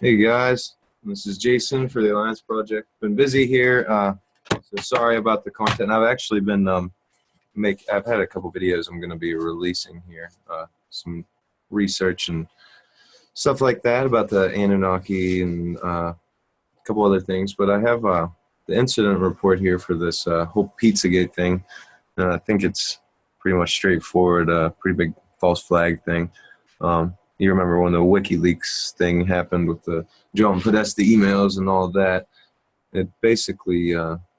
Hey guys, this is Jason for the Alliance Project. Been busy here, so sorry about the content. I've actually been I've had a couple videos I'm going to be releasing here, some research and stuff like that about the Anunnaki and a couple other things. But I have the incident report here for this whole PizzaGate thing. I think it's pretty much straightforward, pretty big false flag thing. You remember when the WikiLeaks thing happened with the John Podesta emails and all of that? It basically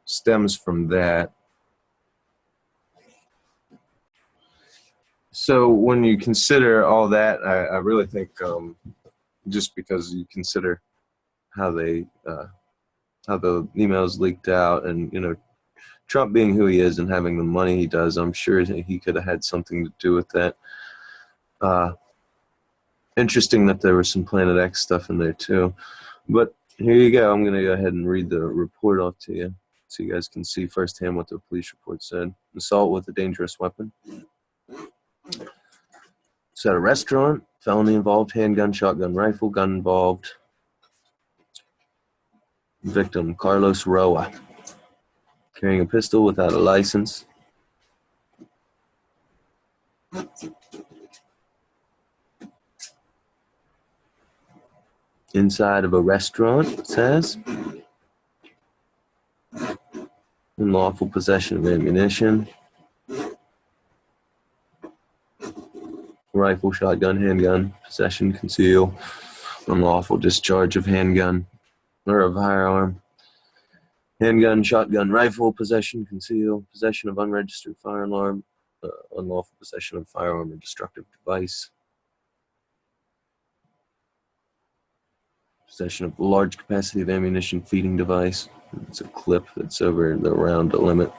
stems from that. So when you consider all that, I really think just because you consider how they how the emails leaked out, and Trump being who he is and having the money he does, I'm sure he could have had something to do with that. Interesting that there was some Planet X stuff in there too. But here you go. I'm going to go ahead and read the report off to you so you guys can see firsthand what the police report said. Assault with a dangerous weapon. It's at a restaurant. Felony involved. Handgun, shotgun, rifle. Gun involved. Victim, Carlos Roa. Carrying a pistol without a license. Inside of a restaurant, it says. Unlawful possession of ammunition. Rifle, shotgun, handgun, possession, conceal. Unlawful discharge of handgun or of firearm. Handgun, shotgun, rifle, possession, conceal. Possession of unregistered firearm. Unlawful possession of firearm or destructive device. Possession of large capacity of ammunition feeding device. It's a clip that's over the around the limit.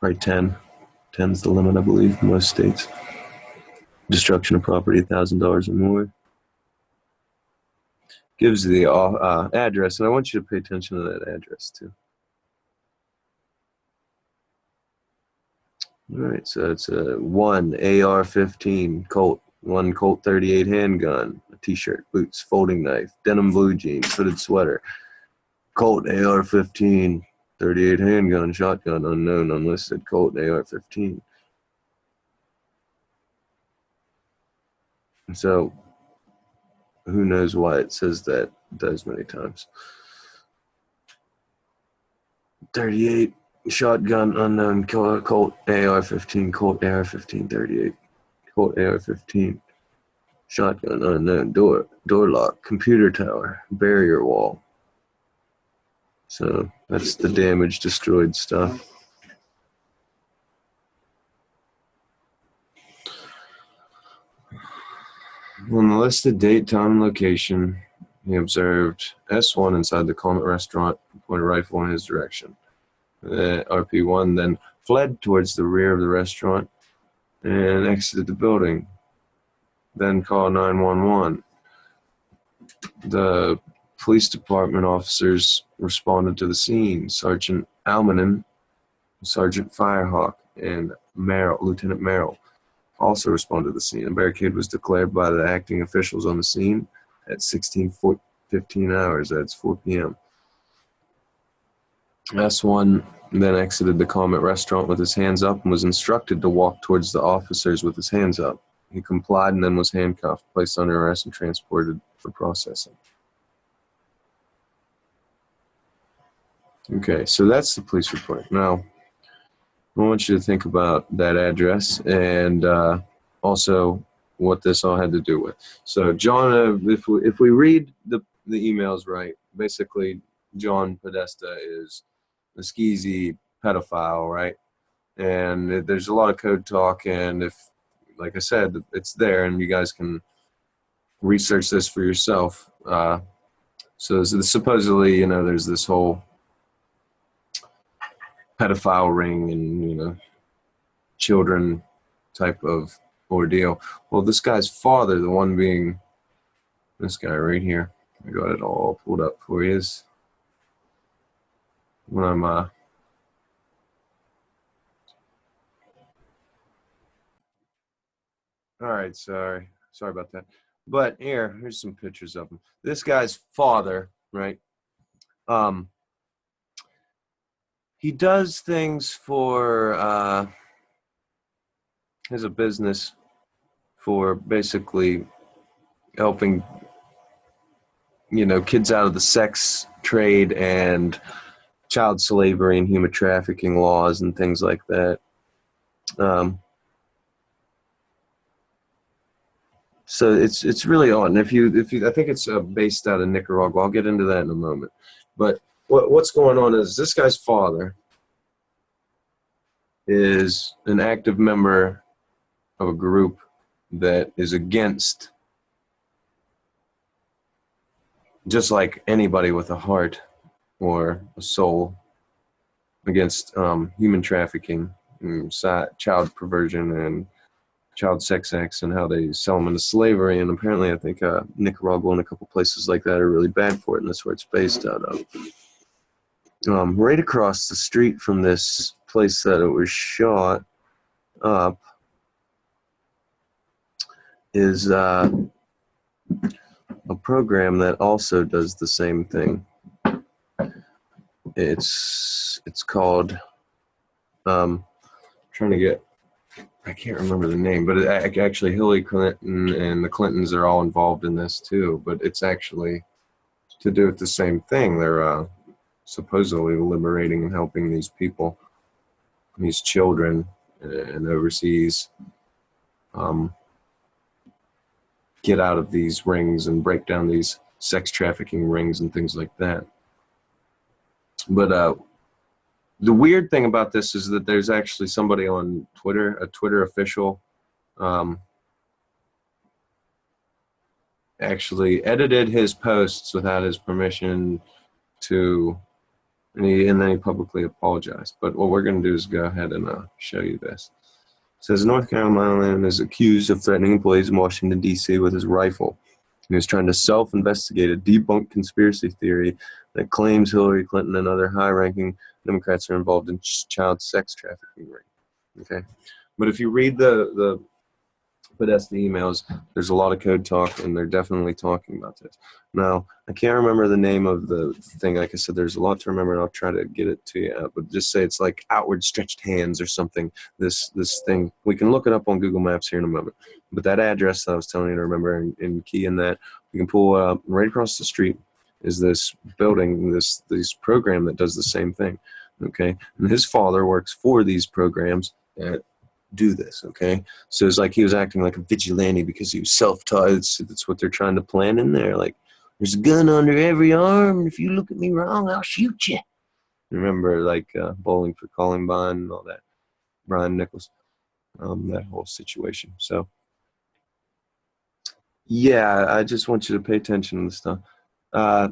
Probably 10. 10's the limit, I believe, in most states. Destruction of property, $1,000 or more. Gives the address, and I want you to pay attention to that address too. All right, so it's a 1 AR-15 Colt, 1 Colt 38 handgun, a t-shirt, boots, folding knife, denim blue jeans, hooded sweater, Colt AR-15, 38 handgun, shotgun, unknown, unlisted, Colt AR-15. So, who knows why it says that those many times. 38 shotgun, unknown, Colt AR-15, Colt AR-15, 38, Colt AR-15, shotgun, unknown, door lock, computer tower, barrier wall. So that's the damaged, destroyed stuff. On the listed date, time, and location, he observed S1 inside the Comet restaurant, pointed a rifle in his direction. RP1 then fled towards the rear of the restaurant and exited the building. Then called 911. The police department officers responded to the scene. Sergeant Almanin, Sergeant Firehawk, and Lieutenant Merrill also responded to the scene. A barricade was declared by the acting officials on the scene at 16:15 hours. That's 4 p.m. S1 then exited the Comet restaurant with his hands up and was instructed to walk towards the officers with his hands up. He complied and then was handcuffed, placed under arrest, and transported for processing. Okay, so that's the police report. Now, I want you to think about that address and also what this all had to do with. So, John, if we read the emails right, basically, John Podesta is a skeezy pedophile, right? And there's a lot of code talk, and if, like I said, it's there, and you guys can research this for yourself. So supposedly, there's this whole pedophile ring and, children type of ordeal. Well, this guy's father, the one being this guy right here, I got it all pulled up for you, is when I'm all right, sorry about that. But here's some pictures of him. This guy's father, right? He does things for, has a business for basically helping, kids out of the sex trade and child slavery and human trafficking laws and things like that. So it's really odd. And if you, I think it's based out of Nicaragua. I'll get into that in a moment. But what's going on is this guy's father is an active member of a group that is against, just like anybody with a heart or a soul, against human trafficking, and child perversion, and child sex acts, and how they sell them into slavery. And apparently I think Nicaragua and a couple places like that are really bad for it, and that's where it's based out of. Right across the street from this place that it was shot up is a program that also does the same thing. It's called, I can't remember the name, but actually Hillary Clinton and the Clintons are all involved in this too. But it's actually to do with the same thing. They're supposedly liberating and helping these people, these children, and overseas, get out of these rings and break down these sex trafficking rings and things like that. But the weird thing about this is that there's actually somebody on Twitter, a Twitter official, actually edited his posts without his permission and then he publicly apologized. But what we're going to do is go ahead and show you this. It says, North Carolina man is accused of threatening employees in Washington, D.C. with his rifle. He was trying to self-investigate a debunked conspiracy theory that claims Hillary Clinton and other high-ranking Democrats are involved in child sex trafficking ring. Okay, but if you read the Podesta emails, there's a lot of code talk, and they're definitely talking about this. Now, I can't remember the name of the thing. Like I said, there's a lot to remember, and I'll try to get it to you. But just say it's like outward stretched hands or something. This thing, we can look it up on Google Maps here in a moment. But that address that I was telling you to remember and key in that, we can pull up right across the street is this building, this program that does the same thing. Okay, and his father works for these programs that do this. Okay, so it's like he was acting like a vigilante because he was self-taught. That's what they're trying to plan in there. Like, there's a gun under every arm, and if you look at me wrong, I'll shoot you. Remember, like Bowling for Columbine and all that, Brian Nichols, that whole situation. So yeah, I just want you to pay attention to this stuff.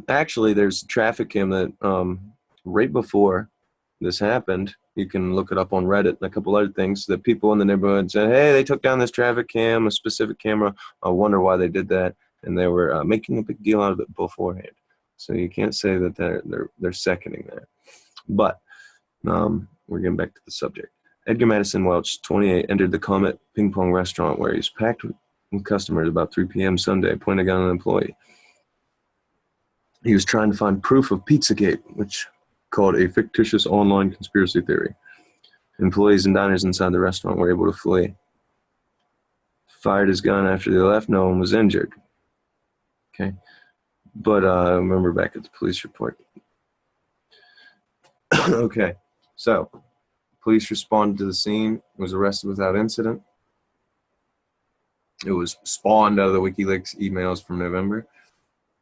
Actually, there's a traffic cam that right before this happened, you can look it up on Reddit and a couple other things, that people in the neighborhood said, hey, they took down this traffic cam, a specific camera. I wonder why they did that. And they were making a big deal out of it beforehand. So you can't say that they're seconding that. But we're getting back to the subject. Edgar Madison Welch, 28, entered the Comet ping pong restaurant where he was packed with customers about 3 p.m. Sunday, pointing a gun at an employee. He was trying to find proof of PizzaGate, which called a fictitious online conspiracy theory. Employees and diners inside the restaurant were able to flee. Fired his gun after they left. No one was injured. Okay. But remember back at the police report. Okay. So, police responded to the scene, was arrested without incident. It was spawned out of the WikiLeaks emails from November,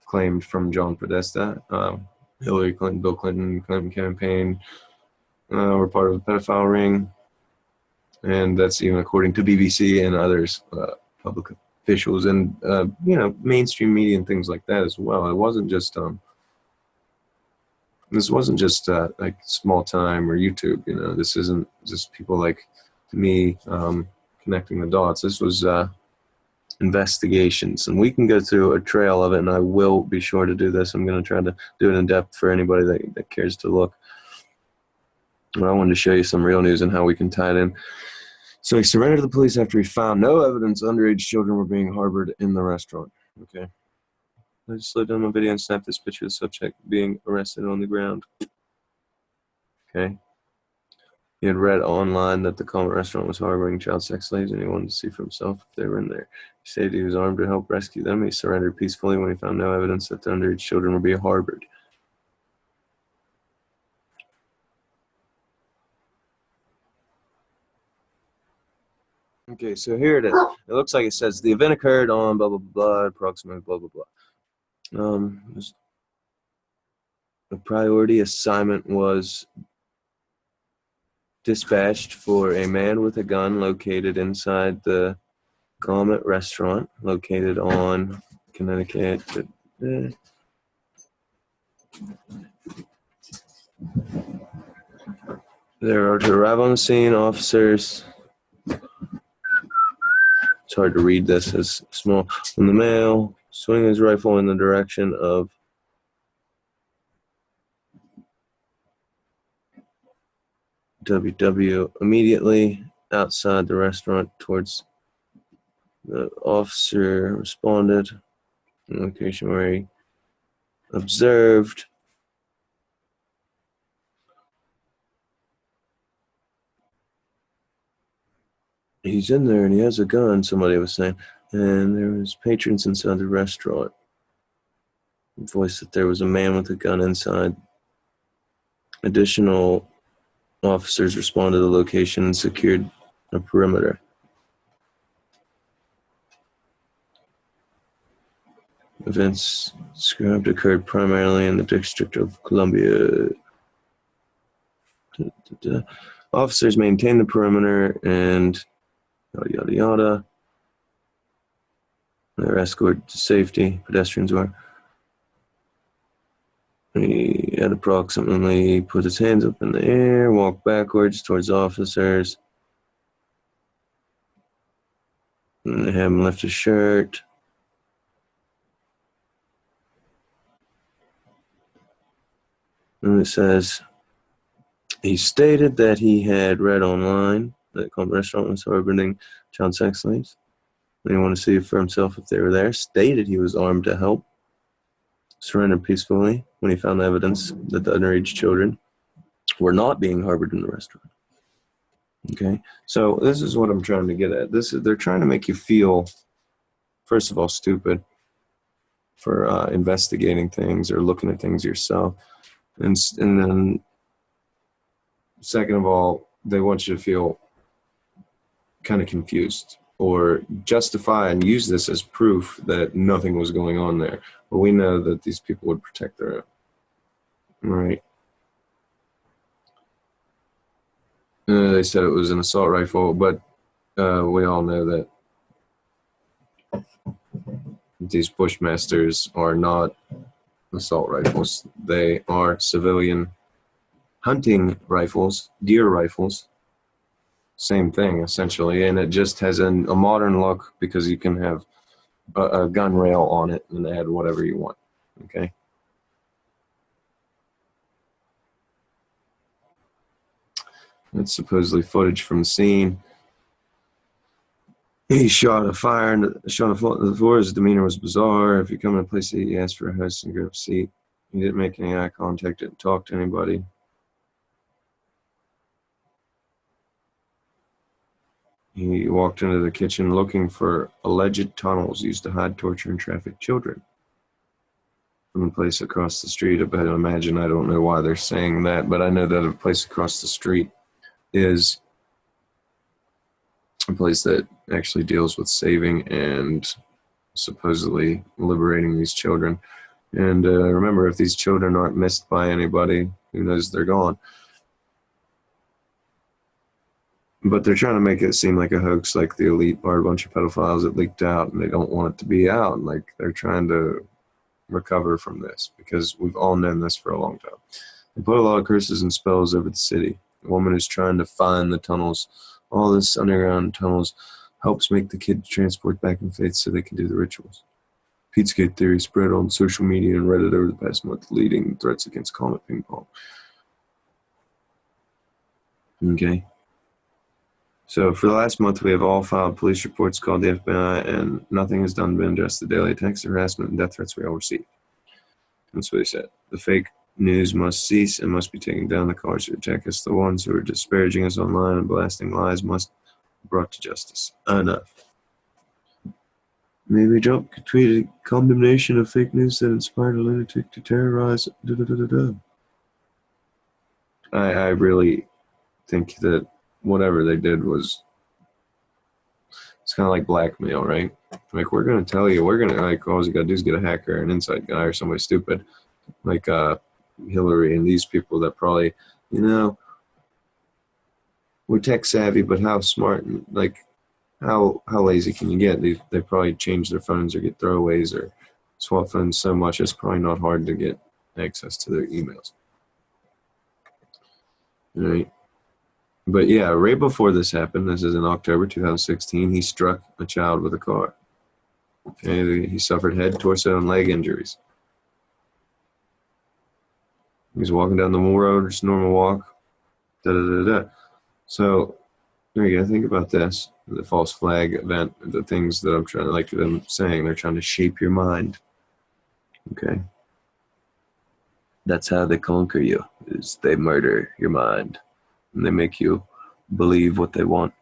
claimed from John Podesta. Hillary Clinton, Bill Clinton, Clinton campaign were part of a pedophile ring. And that's even according to BBC and others, public officials, and mainstream media and things like that as well. It wasn't just this wasn't just like small time or YouTube. This isn't just people like me connecting the dots. This was investigations, and we can go through a trail of it, and I will be sure to do this. I'm going to try to do it in depth for anybody that cares to look. But I wanted to show you some real news and how we can tie it in. So he surrendered to the police after he found no evidence underage children were being harbored in the restaurant. Okay. I just slowed down my video and snapped this picture of the subject being arrested on the ground. Okay. He had read online that the Comet restaurant was harboring child sex slaves, and he wanted to see for himself if they were in there. He stated he was armed to help rescue them. He surrendered peacefully when he found no evidence that the underage children were being harbored. Okay, so here it is. It looks like it says the event occurred on blah blah blah, approximately blah blah blah. The priority assignment was dispatched for a man with a gun located inside the Comet restaurant, located on Connecticut. There are to arrive on the scene, officers. It's hard to read this as small. When the male swinging his rifle in the direction of WW immediately outside the restaurant towards the officer responded. The location where he observed he's in there and he has a gun, somebody was saying, and there was patrons inside the restaurant. Voiced that there was a man with a gun inside. Additional officers responded to the location and secured a perimeter. Events described occurred primarily in the District of Columbia. Officers maintained the perimeter and yada yada yada. Their escort to safety, pedestrians were. He had approximately put his hands up in the air, walked backwards towards officers. And they had him lift his shirt. And it says, he stated that he had read online that Comet restaurant was harboring child sex slaves. And he wanted to see for himself if they were there. Stated he was armed to help. Surrendered peacefully when he found evidence that the underage children were not being harbored in the restaurant. Okay, so this is what I'm trying to get at. They're trying to make you feel, first of all, stupid for investigating things or looking at things yourself, and then second of all, they want you to feel kind of confused or justify and use this as proof that nothing was going on there. But we know that these people would protect their own. Right. They said it was an assault rifle, but we all know that these Bushmasters are not assault rifles. They are civilian hunting rifles, deer rifles. Same thing, essentially, and it just has a modern look because you can have a gun rail on it and add whatever you want. Okay. That's supposedly footage from the scene. He shot a fire and shot a floor. The floor. His demeanor was bizarre. If you come in a place, he asked for a host and grab a seat. He didn't make any eye contact, didn't talk to anybody. He walked into the kitchen looking for alleged tunnels used to hide, torture, and traffic children. From a place across the street, I imagine, I don't know why they're saying that, but I know that a place across the street is a place that actually deals with saving and supposedly liberating these children. And remember, if these children aren't missed by anybody, who knows, they're gone. But they're trying to make it seem like a hoax, like the elite are a bunch of pedophiles that leaked out and they don't want it to be out. Like they're trying to recover from this because we've all known this for a long time. They put a lot of curses and spells over the city. A woman who's trying to find the tunnels, all this underground tunnels, helps make the kids transport back in faith so they can do the rituals. PizzaGate theory spread on social media and Reddit over the past month, leading threats against Comet ping pong. Okay. So for the last month, we have all filed police reports, called the FBI, and nothing has been addressed the daily attacks, harassment, and death threats we all receive. That's what he said. The fake news must cease and must be taken down. The callers who attack us, the ones who are disparaging us online and blasting lies, must be brought to justice. Enough. Maybe Trump tweeted condemnation of fake news that inspired a lunatic to terrorize. I really think that whatever they did was, it's kind of like blackmail, right? Like, we're going to tell you, we're going to, like, all you got to do is get a hacker, an inside guy, or somebody stupid, like Hillary and these people that probably, we're tech savvy, but how smart, like, how lazy can you get? They probably change their phones or get throwaways or swap phones so much, it's probably not hard to get access to their emails. Right? But yeah, right before this happened, this is in October 2016, he struck a child with a car. Okay, he suffered head, torso, and leg injuries. He was walking down the road, just a normal walk. So there you go. Think about this: the false flag event, the things that I'm trying, like them saying, they're trying to shape your mind. Okay, that's how they conquer you: is they murder your mind and they make you believe what they want.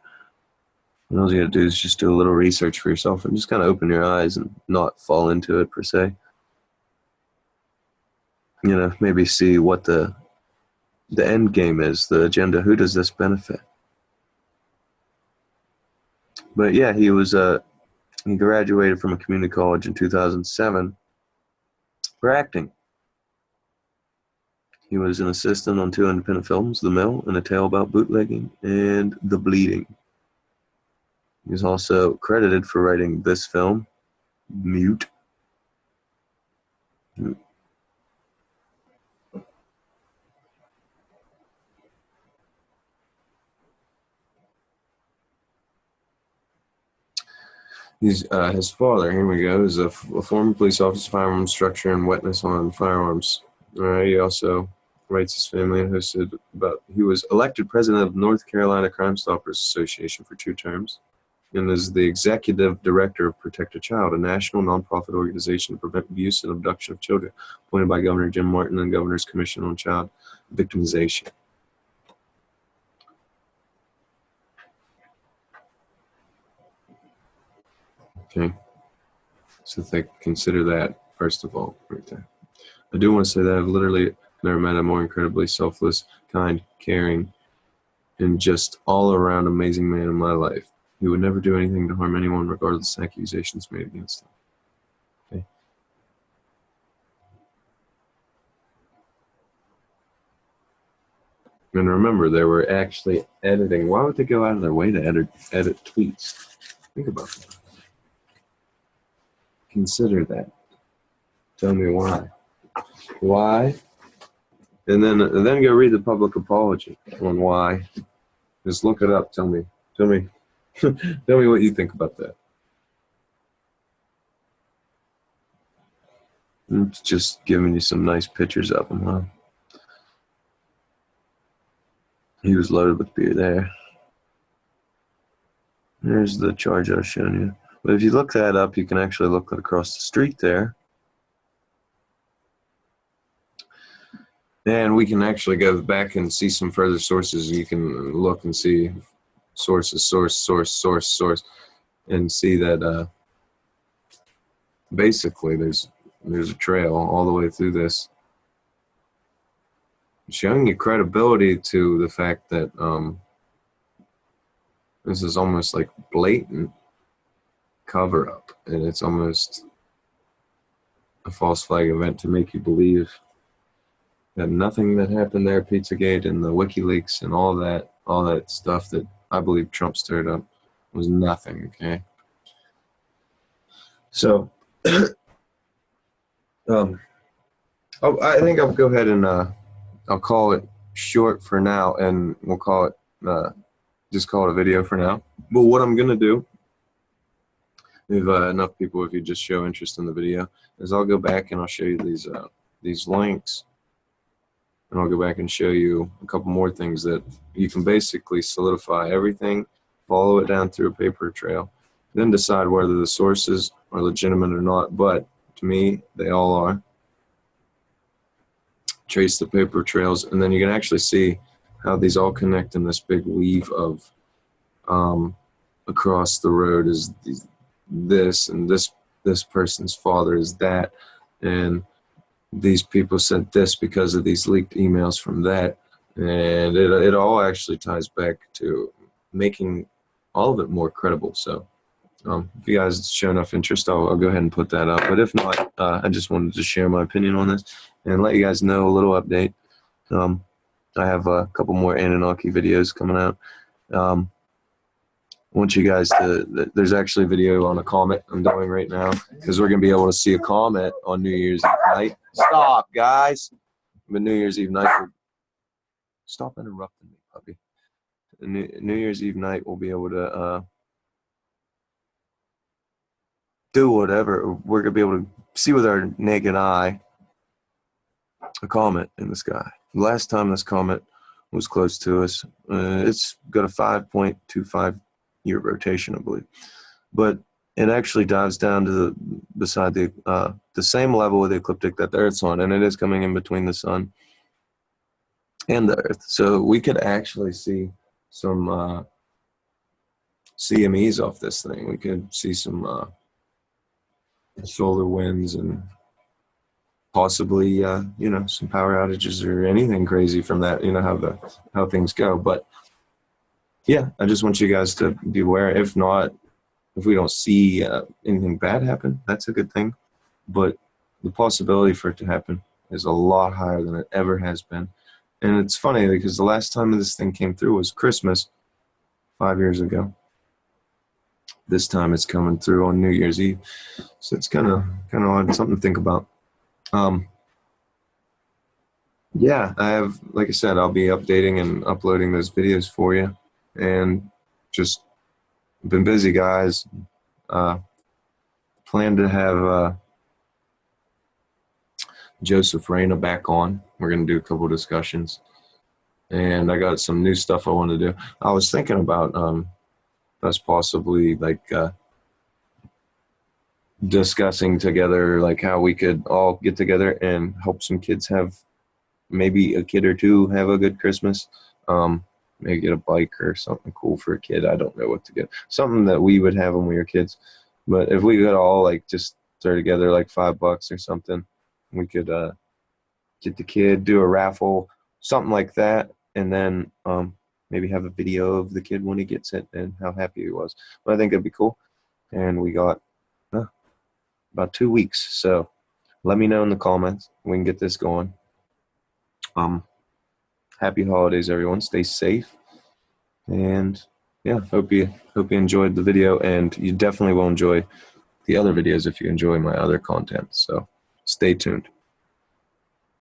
And all you gotta do is just do a little research for yourself and just kind of open your eyes and not fall into it per se. Maybe see what the end game is, the agenda. Who does this benefit? But yeah, he graduated from a community college in 2007 for acting. He was an assistant on 2 independent films, The Mill and A Tale About Bootlegging, and The Bleeding. He was also credited for writing this film, Mute. His father, here we go, is a former police officer, firearms instructor, and witness on firearms. All right, he also writes his family and hosted he was elected president of North Carolina Crime Stoppers Association for 2 terms, and is the executive director of Protect a Child, a national nonprofit organization to prevent abuse and abduction of children, appointed by Governor Jim Martin and Governor's Commission on Child Victimization. Okay, so consider that first of all, right there. I do want to say that I've literally never met a more incredibly selfless, kind, caring, and just all-around amazing man in my life. He would never do anything to harm anyone, regardless of accusations made against him. Okay. And remember, they were actually editing. Why would they go out of their way to edit tweets? Think about that. Consider that. Tell me why. Why? And then go read the public apology on why. Just look it up. Tell me. Tell me what you think about that. It's just giving you some nice pictures of him, huh? He was loaded with beer there. There's the charge I was showing you. But if you look that up, you can actually look across the street there. And we can actually go back and see some further sources. You can look and see sources, source, and see that basically there's a trail all the way through this, showing you credibility to the fact that this is almost like blatant cover-up, and it's almost a false flag event to make you believe that nothing that happened there, PizzaGate and the WikiLeaks and all that stuff that I believe Trump stirred up, was nothing. Okay, so I think I'll go ahead and I'll call it short for now, and we'll call it just call it a video for now. But what I'm gonna do, if enough people, if you just show interest in the video, is I'll go back and I'll show you these links. And I'll go back and show you a couple more things that you can basically solidify everything follow it down through a paper trail, then decide whether the sources are legitimate or not. But to me, they all are. Trace the paper trails, and then you can actually see how these all connect in this big weave of across the road is this, and this person's father is that, and these people sent this because of these leaked emails from that, and it all actually ties back to making all of it more credible. So if you guys show enough interest, I'll go ahead and put that up. But if not, I just wanted to share my opinion on this and let you guys know a little update. I have a couple more Anunnaki videos coming out. I want you guys to, there's actually a video on a comet I'm doing right now, because we're going to be able to see a comet on New Year's Eve night. Stop, guys. But New Year's Eve night, stop interrupting me, puppy. New Year's Eve night, we'll be able to do whatever. We're going to be able to see with our naked eye a comet in the sky. The last time this comet was close to us, it's got a 5.25 year rotation, I believe. But it actually dives down to beside the same level of the ecliptic that the Earth's on, and it is coming in between the sun and the Earth. So we could actually see some CMEs off this thing. We could see some solar winds and possibly you know, some power outages or anything crazy from that. You know how things go. But yeah, I just want you guys to be aware. If not, if we don't see anything bad happen, that's a good thing. But the possibility for it to happen is a lot higher than it ever has been. And it's funny because the last time this thing came through was Christmas 5 years ago. This time it's coming through on New Year's Eve. So it's kind of odd, something to think about. Yeah, I have, like I said, I'll be updating and uploading those videos for you. And just been busy, guys. Plan to have Joseph Reyna back on. We're going to do a couple discussions. And I got some new stuff I want to do. I was thinking about us possibly like discussing together like how we could all get together and help some kids have, maybe a kid or two have a good Christmas. Maybe get a bike or something cool for a kid. I don't know what to get. Something that we would have when we were kids. But if we could all like just throw together like $5 or something, we could get the kid, do a raffle, something like that, and then maybe have a video of the kid when he gets it and how happy he was. But I think that'd be cool. And we got about 2 weeks. So let me know in the comments. We can get this going. Happy holidays, everyone. Stay safe. And yeah, hope you enjoyed the video, and you definitely will enjoy the other videos if you enjoy my other content. So stay tuned.